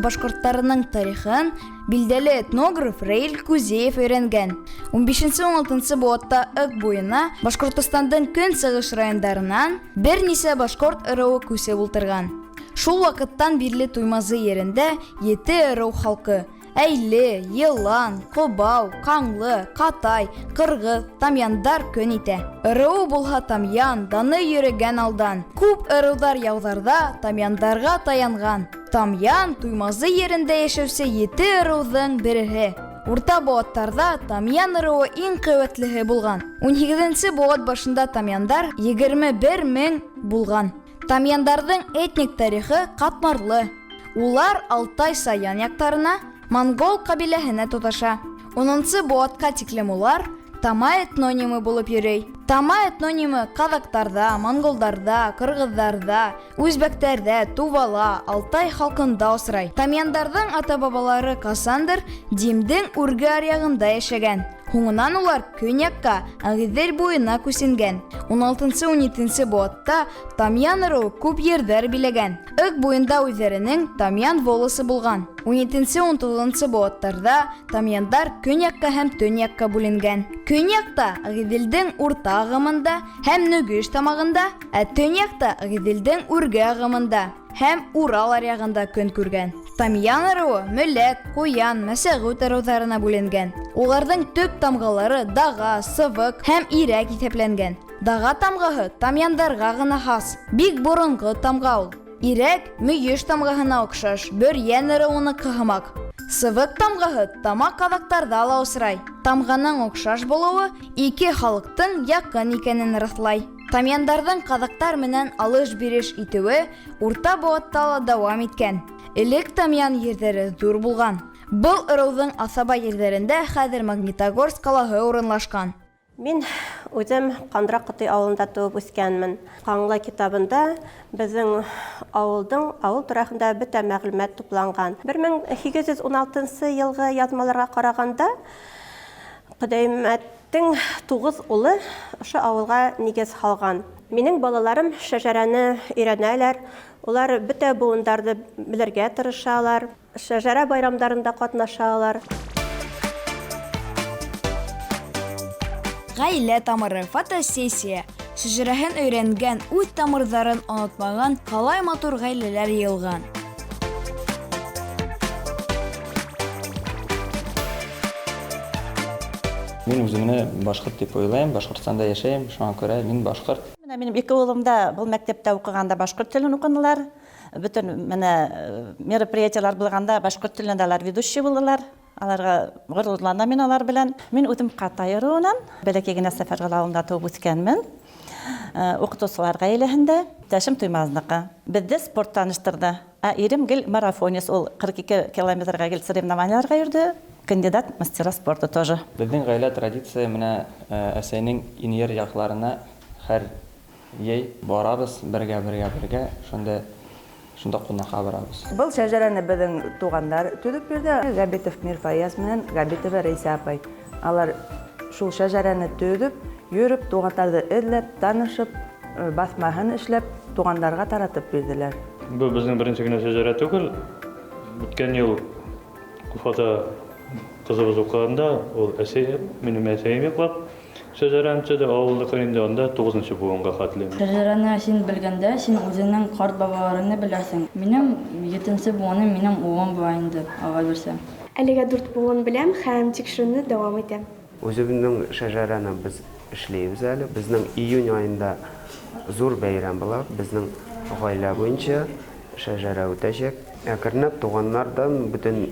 башкорттарының тарихын билдәле этнограф Раил Кузеев өйрәнгән. 15-16 буатта ык буена Башкортостандың көнчыгыш районнарынан берничә башкорт ырыуы күсеп ултырган. Шул вакыттан бирле Туймазы ерендә 7 ырыу халкы Әйле, Елан, Кобау, Каңлы, Катай, Кыргыз, Тамяндар көн итә. Ырыу булһа Тамян, даны йөрегән алдан. Күп ырыудар яуҙарҙа Тамяндарға таянган. Тамян Туймазы ерендә йәшәүсе 7 ырыуҙың береһе. Урта быуаттарҙа Тамян ырыуы иң ҡеүәтлеһе булған. 18-нче быуат башында Тамяндар 21 мең булған. Тамяндарҙың этник тарихы ҡатмарлы. Улар Алтай Саян яҡтарына Монгол ҡабиләһенә тоташа. 10-нчы быуатҡа тиклем улар Тама этнонимы булып йөрөй. Тама этнонимы казактарҙа, монголдарҙа, кыргыҙҙарҙа, үзбәктәрҙә, Тувала, Алтай халҡында осрай. Тамяндарҙың ата-бабалары ҡасандыр Димдең үрге аръягында йәшәгән. Һуңынан улар көньяҡҡа, Агиҙел буйына күсенгән. 16-17 быуатта Тамян ырыуы күп ерҙәр биләгән. Ык буйында үҙҙәренең Тамян волосы булған. 17-19 быуаттарҙа Тамяндар көньяҡҡа һәм төньяҡҡа бүленгән. Көньяҡта Агиҙелдең урта ағымында һәм Нөгөш тамағында, ә төньяҡта Агиҙелдең үрге ағымында һәм Урал аръягында көн күргән. Тамян ырыуы Мөләк, Ҡуян, Мәсәғүт ырыуҙарына бүленгән. Уларҙың төп тамғалары Даға, Сывыҡ һәм Ирәк иҫәпләнгән. Даға тамғаһы Тамяндарға ғына хас, бик боронғо тамға ул. Ирәк Мөйөш тамғаһына оҡшаш, Бөрйән ырыуыныҡы һымаҡ. Сывыҡ тамғаһы Тама ҡаҙаҡтарҙа ла осрай. Тамғаның оҡшаш булыуы ике халыҡтың яҡын икәнен раҫлай. Тамяндарҙың ҡаҙаҡтар менән алыш-биреш итеүе урта быуатта ла дауам иткән. Элек Тамян ерҙәре ҙур булған. Был ырыуҙың аҫаба ерҙәрендә хәҙер Магнитогорск ҡалаһы урынлашҡан. Мин үҙем Ҡандраҡ-Ҡотой ауылында тыуып үҫкәнмен. Ҡаңлы китабында беҙҙең ауылдың ауыл тураһында бөтә мәғлүмәт тупланған. 1816 йылғы яҙмаларға ҡарағанда Ҡөҙәймәттең 9 улы ошо ауылға нигеҙ һалған. Минең балаларым шәжәрәне өйрәнәләр. Улар бөтә быуындарды белергә тырышалар. Шәжәрә байрамдарында ҡатнашалар. Ғаилә тамыры фотосессия. Шәжәрәһен өйрәнгән, үҙ тамырҙарын онотмаған, ҡалай матур ғаиләләр йыйылған. Мин үземне башҡорт дип уйлайым, Башҡортостанда йәшәйем, шуңа күрә мин башҡорт. Минем ике улым да был мәктәптә уҡығанда башҡорт телен уҡынылар. Бөтөн мероприятиелар булғанда башҡорт телендә ведущий булдылар. Аларға ғорурланам мин алар белән. Мин үҙем Ҡатай ырыуынан, бәләкәй генә Сәфәрғәл ауылында тыуып үҫкәнмен. Уҡытыусылар ғаиләһендә, иптәшем Туймазнығы. Беҙҙе спорт таныштырҙы. Ирем гел марафонец, ул 42 километрға гел соревнованиеларға йөрҙө. Кандидат мастера спорта тоже. Беҙҙең ғаилә традиция менә әсәйнең инйер яҡларына һәр йәй барабыз, бергә, шунда ҡунаҡҡа барабыз. Был шәжәрәне беҙҙең туғандар төҙөп бирҙе. Ғәбитов Мирфаяз менән Ғәбитова Рәйсә апай. Алар шул шәжәрәне төҙөп, йөрөп, туғандарҙы эҙләп, танышып, баҫмаһын эшләп, туғандарға таратып бирҙеләр. Был безнең беренсе генә шәжәрә түгел. Үткән йыл Уфада ҡызыбыҙ уҡығанда, ул минең әсәйем йоҡлап, шәжәрәне төҙө, ауылдыҡы инде анда 9-нчы быуынға хәтле. Шәжәрәне син белгәндә, син үзеңнең ҡарт бабаларыңды беләсең. Минең 7-нче быуыным минең улым була инде, алға бирсәм. Әлегә 4 быуын беләм һәм тикшереүне дауам итәм. Үзебезнең шәжәрәне без эшләйбез әле. Безнең июнь айында зур бәйрәм була. Безнең ғаилә буйынса шәжәрә үтәчәк. Әкренләп туганнардан бөтен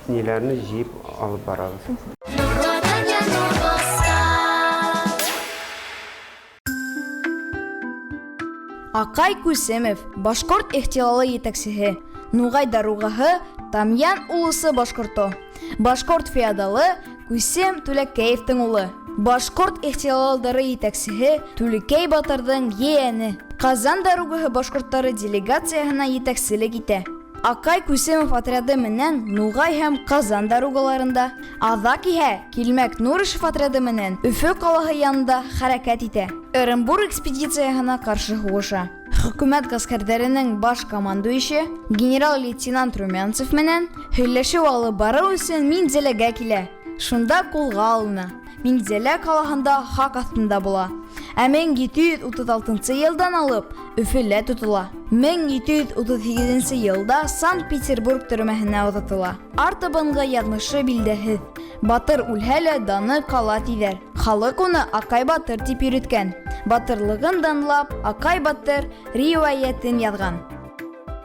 ниләрне җыеп алып барабыз. Акай Күсемов, башҡорт ихтилалы етәксеһе. Нуғай даруғаһы Тамян улысы башҡорто. Башҡорт феодалы Күсем Түләкәевтең улы. Башҡорт ихтилалдары етәксеһе Түләкәй батырҙың ейәне. Ҡазан даруғаһы башҡорттары делегацияһына етәкселек итә. Акай Күсемов отряды менән Нуғай һәм Ҡазан даруғаларында, аҙаҡ иһә Килмәк Нурышев отряды менән Өфө ҡалаһы янында хәрәкәт итә. Ырымбур экспедицияһына ҡаршы һуғыша. Хөкүмәт гаскәрләренең баш командующий генерал-лейтенант Румянцев менән һөйләшү алып бару өчен Минзәләгә килә. Шунда кулга алына. Минзәлә калаһында хак астында була. 1736 елдан алып Өфелә тотыла. 1738 елда Санкт-Петербург төрмәһенә озатыла. Артыбынғы яҙмышы билдәһеҙ. Батыр үлһә лә даны кала тиҙәр. Халык уны Акай Батыр тип йөрөткән. Батырлығын данлап Акай Батыр риүәйәтен яҙған.